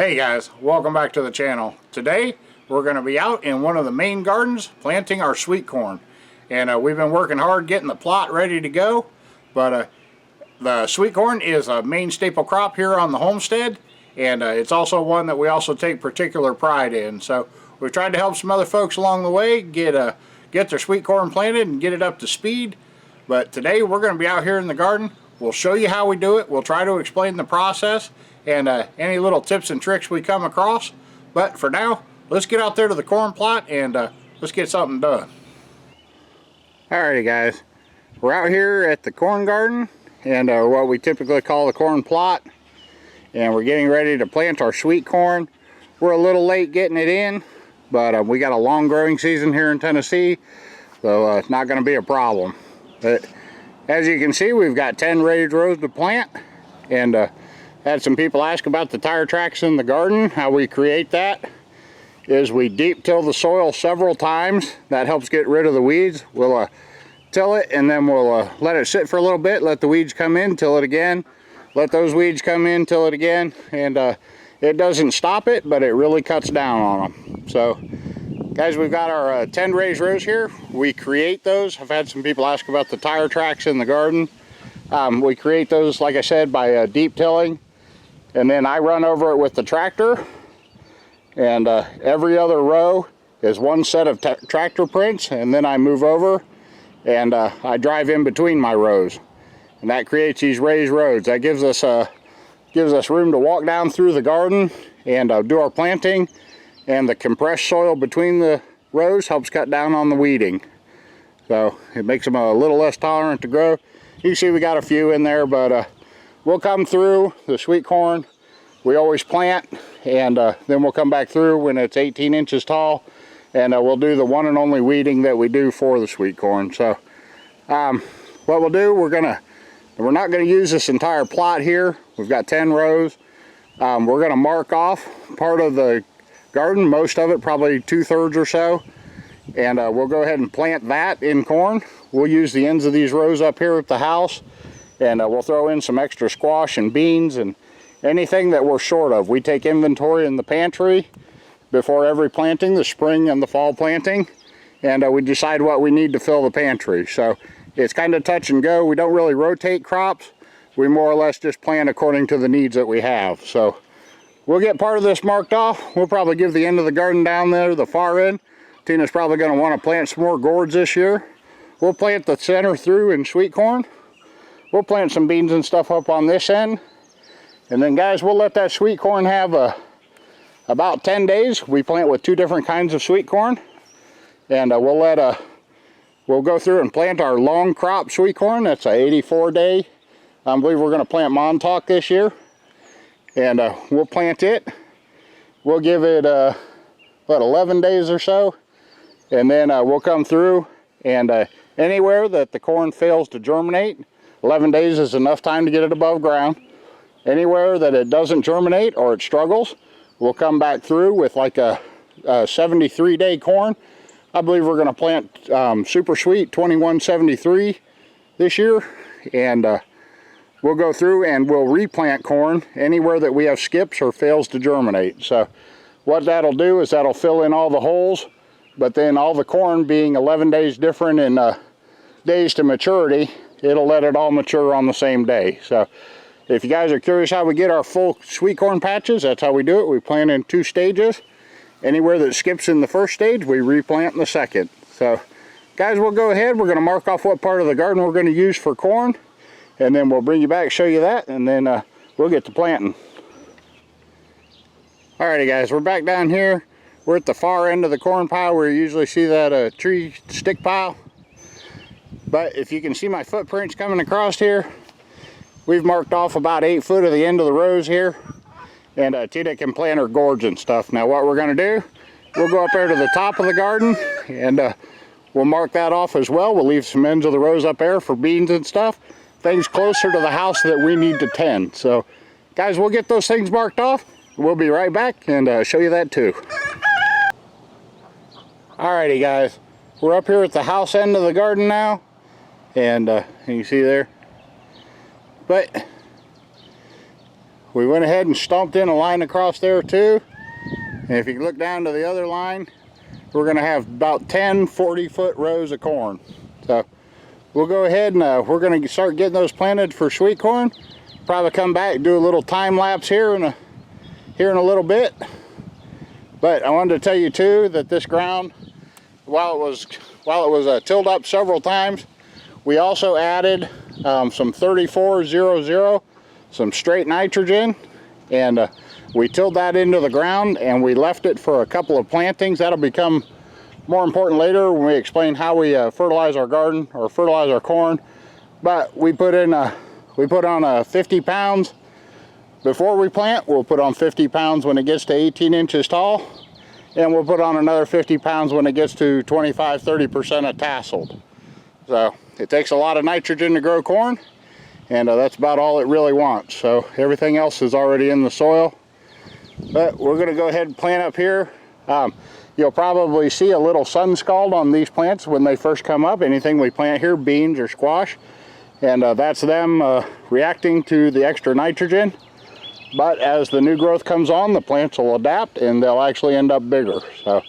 Hey guys, welcome back to the channel. Today we're going to be out in one of the main gardens planting our sweet corn. And we've been working hard getting the plot ready to go. But the sweet corn is a main staple crop here on the homestead. And it's also one that we also take particular pride in. So we've tried to help some other folks along the way get their sweet corn planted and get it up to speed. But today we're going to be out here in the garden. We'll show you how we do it. We'll try to explain the process and any little tips and tricks we come across. But for now, let's get out there to the corn plot and let's get something done. Alrighty guys, we're out here at the corn garden and what we typically call the corn plot, and we're getting ready to plant our sweet corn. We're a little late getting it in, but we got a long growing season here in Tennessee, so it's not going to be a problem. But as you can see, we've got 10 raised rows to plant, and had some people ask about the tire tracks in the garden. How we create that is we deep till the soil several times. That helps get rid of the weeds. We'll till it and then we'll let it sit for a little bit, let the weeds come in, till it again, let those weeds come in, till it again, and it doesn't stop it, but it really cuts down on them. So guys, we've got our 10 raised rows here. We create those. I've had some people ask about the tire tracks in the garden. We create those, like I said, by deep tilling. And then I run over it with the tractor, and every other row is one set of tractor prints, and then I move over and I drive in between my rows, and that creates these raised roads. That gives us room to walk down through the garden and do our planting, and the compressed soil between the rows helps cut down on the weeding, so it makes them a little less tolerant to grow. You can see we got a few in there, but we'll come through the sweet corn. We always plant, and then we'll come back through when it's 18 inches tall, and we'll do the one and only weeding that we do for the sweet corn. So what we'll do, we're not gonna use this entire plot here. We've got 10 rows. We're gonna mark off part of the garden, most of it, probably 2/3 or so, and we'll go ahead and plant that in corn. We'll use the ends of these rows up here at the house, and we'll throw in some extra squash and beans and anything that we're short of. We take inventory in the pantry before every planting, the spring and the fall planting, and we decide what we need to fill the pantry. So it's kind of touch and go. We don't really rotate crops. We more or less just plant according to the needs that we have. So we'll get part of this marked off. We'll probably give the end of the garden down there, the far end. Tina's probably going to want to plant some more gourds this year. We'll plant the center through in sweet corn. We'll plant some beans and stuff up on this end. And then guys, we'll let that sweet corn have about 10 days. We plant with 2 different kinds of sweet corn. And we'll go through and plant our long crop sweet corn. That's a 84-day. I believe we're going to plant Montauk this year. And we'll plant it. We'll give it, 11 days or so. And then we'll come through, and anywhere that the corn fails to germinate, 11 days is enough time to get it above ground. Anywhere that it doesn't germinate or it struggles, we'll come back through with like a 73-day corn. I believe we're going to plant Super Sweet 2173 this year, and we'll go through and we'll replant corn anywhere that we have skips or fails to germinate. So what that'll do is that'll fill in all the holes, but then all the corn being 11 days different in days to maturity, it'll let it all mature on the same day. So if you guys are curious how we get our full sweet corn patches, that's how we do it. We plant in 2 stages. Anywhere that skips in the first stage, we replant in the second. So guys, we'll go ahead. We're going to mark off what part of the garden we're going to use for corn, and then we'll bring you back, show you that, and then we'll get to planting. Alrighty guys, we're back down here. We're at the far end of the corn pile where you usually see that tree stick pile. But if you can see my footprints coming across here, we've marked off about 8 foot of the end of the rows here, and Tina can plant her gourds and stuff. Now what we're going to do, we'll go up there to the top of the garden, and we'll mark that off as well. We'll leave some ends of the rows up there for beans and stuff, things closer to the house that we need to tend. So guys, we'll get those things marked off. We'll be right back and show you that too. Alrighty guys, we're up here at the house end of the garden now, and you can see there. But we went ahead and stomped in a line across there too. And if you look down to the other line, we're going to have about 10 40-foot rows of corn. So we'll go ahead and we're going to start getting those planted for sweet corn. Probably come back, do a little time lapse here in a little bit. But I wanted to tell you too that this ground, while it was tilled up several times, we also added some 3400, some straight nitrogen, and we tilled that into the ground and we left it for a couple of plantings. That'll become more important later when we explain how we fertilize our garden or fertilize our corn. But we put on 50 pounds before we plant. We'll put on 50 pounds when it gets to 18 inches tall, and we'll put on another 50 pounds when it gets to 25-30% of tasseled. So it takes a lot of nitrogen to grow corn, and that's about all it really wants. So everything else is already in the soil. But we're going to go ahead and plant up here. You'll probably see a little sun scald on these plants when they first come up. Anything we plant here, beans or squash, and that's them reacting to the extra nitrogen. But as the new growth comes on, the plants will adapt and they'll actually end up bigger. So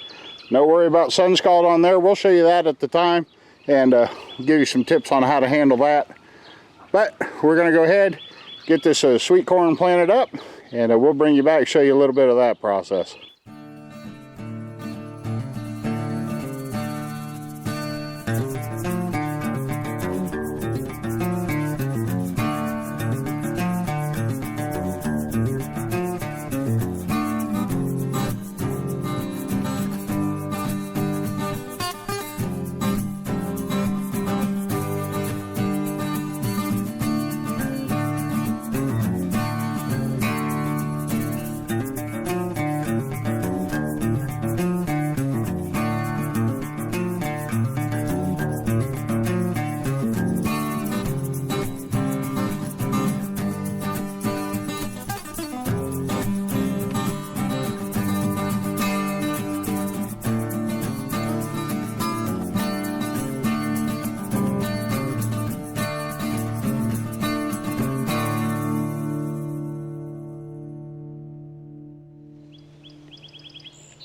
no worry about sun scald on there. We'll show you that at the time and give you some tips on how to handle that. But we're going to go ahead, get this sweet corn planted up, and we'll bring you back and show you a little bit of that process.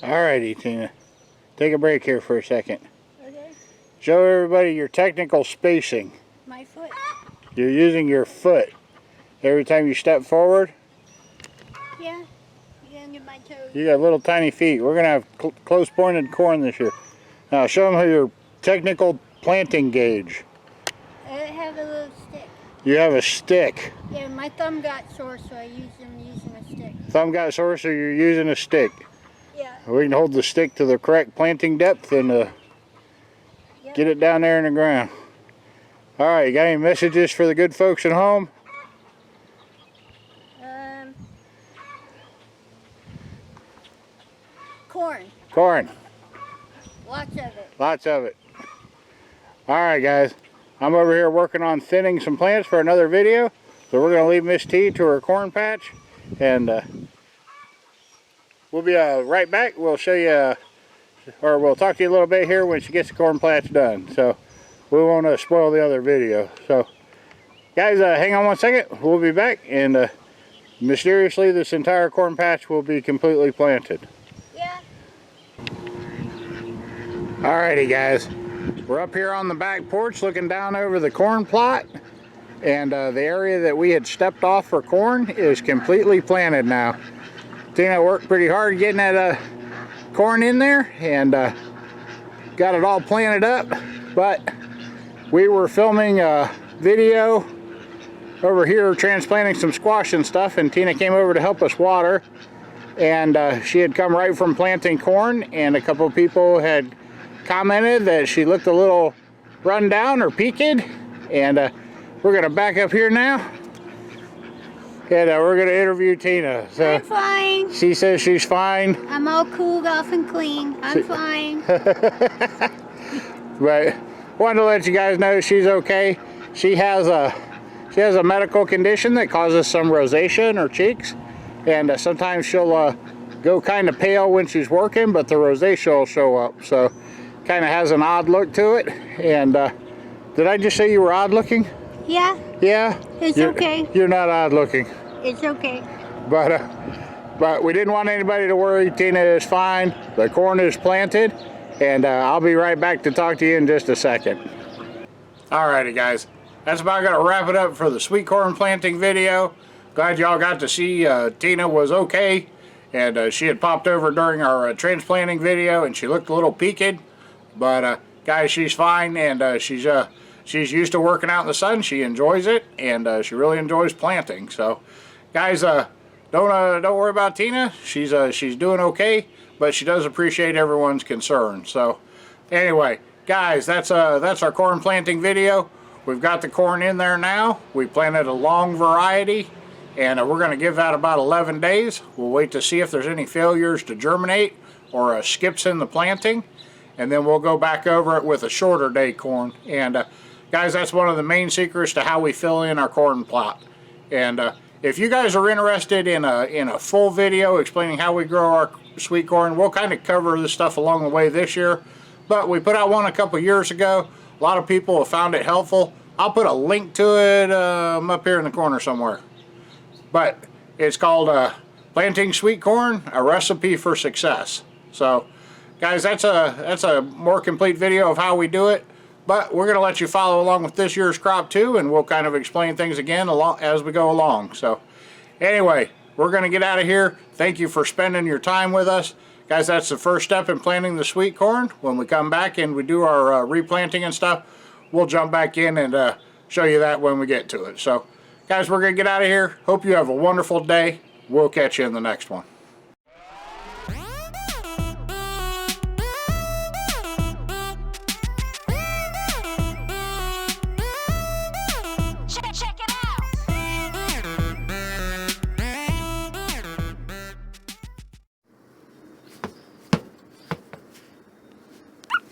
Alrighty, Tina, take a break here for a second. Okay. Show everybody your technical spacing. My foot. You're using your foot every time you step forward. Yeah, under my toes. You got little tiny feet. We're going to have close pointed corn this year. Now show them your technical planting gauge. I have a little stick. You have a stick. Yeah, my thumb got sore, so I'm using a stick. Thumb got sore, so you're using a stick. Yeah. We can hold the stick to the correct planting depth and Yep. get it down there in the ground. All right, you got any messages for the good folks at home? Corn. Corn. Lots of it. Lots of it. All right, guys. I'm over here working on thinning some plants for another video. So we're going to leave Miss T to her corn patch. And we'll be right back. We'll show you, or we'll talk to you a little bit here when she gets the corn patch done. So we won't spoil the other video. So guys, hang on one second. We'll be back. And mysteriously, this entire corn patch will be completely planted. Yeah. Alrighty, guys. We're up here on the back porch looking down over the corn plot, and the area that we had stepped off for corn is completely planted now. Tina worked pretty hard getting that corn in there and got it all planted up, but we were filming a video over here transplanting some squash and stuff, and Tina came over to help us water, and she had come right from planting corn, and a couple of people had commented that she looked a little run down or peaked, and we're gonna back up here now and we're gonna interview Tina. So I'm fine. She says she's fine. I'm all cooled off and clean. I'm fine. But wanted to let you guys know she's okay. She has a medical condition that causes some rosacea in her cheeks, and sometimes she'll go kind of pale when she's working, but the rosacea will show up. So kind of has an odd look to it. And did I just say you were odd looking? Yeah. Yeah? It's okay. You're not odd looking. It's okay. But we didn't want anybody to worry. Tina is fine. The corn is planted, and I'll be right back to talk to you in just a second. Alrighty guys, that's about going to wrap it up for the sweet corn planting video. Glad y'all got to see Tina was okay, and she had popped over during our transplanting video and she looked a little peaked, but guys, she's fine, and she's used to working out in the sun. She enjoys it, and she really enjoys planting. So guys, don't worry about Tina. She's doing okay, but she does appreciate everyone's concern. So anyway guys, that's our corn planting video. We've got the corn in there now. We planted a long variety, and we're going to give that about 11 days. We'll wait to see if there's any failures to germinate or skips in the planting, and then we'll go back over it with a shorter day corn. And guys, that's one of the main secrets to how we fill in our corn plot. And if you guys are interested in a full video explaining how we grow our sweet corn, we'll kind of cover this stuff along the way this year. But we put out one a couple years ago. A lot of people have found it helpful. I'll put a link to it up here in the corner somewhere. But it's called Planting Sweet Corn, a Recipe for Success. So guys, that's a more complete video of how we do it. But we're going to let you follow along with this year's crop too, and we'll kind of explain things again as we go along. So anyway, we're going to get out of here. Thank you for spending your time with us. Guys, that's the first step in planting the sweet corn. When we come back and we do our replanting and stuff, we'll jump back in and show you that when we get to it. So guys, we're going to get out of here. Hope you have a wonderful day. We'll catch you in the next one.